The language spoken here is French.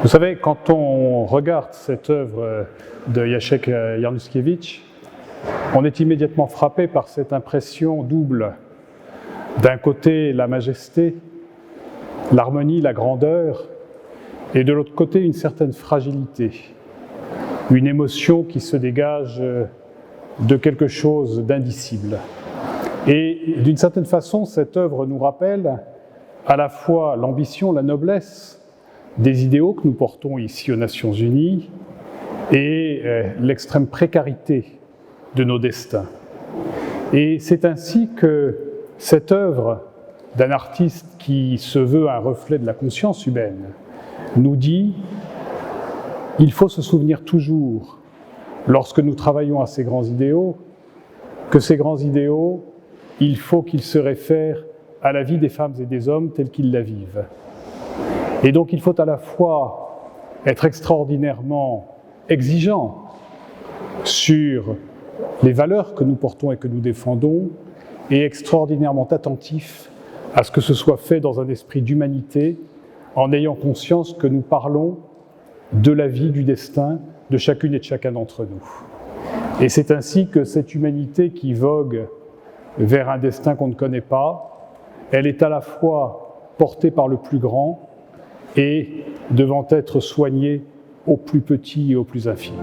Vous savez, quand on regarde cette œuvre de Jacek Januszkiewicz, on est immédiatement frappé par cette impression double. D'un côté, la majesté, l'harmonie, la grandeur, et de l'autre côté, une certaine fragilité, une émotion qui se dégage de quelque chose d'indicible. Et d'une certaine façon, cette œuvre nous rappelle à la fois l'ambition, la noblesse des idéaux que nous portons ici aux Nations Unies et l'extrême précarité de nos destins. Et c'est ainsi que cette œuvre d'un artiste qui se veut un reflet de la conscience humaine nous dit « Il faut se souvenir toujours, lorsque nous travaillons à ces grands idéaux, que ces grands idéaux, il faut qu'ils se réfèrent à la vie des femmes et des hommes tels qu'ils la vivent. Et donc il faut à la fois être extraordinairement exigeant sur les valeurs que nous portons et que nous défendons, et extraordinairement attentif à ce que ce soit fait dans un esprit d'humanité, en ayant conscience que nous parlons de la vie, du destin de chacune et de chacun d'entre nous. Et c'est ainsi que cette humanité qui vogue vers un destin qu'on ne connaît pas, elle est à la fois portée par le plus grand et devant être soignée au plus petit et au plus infime.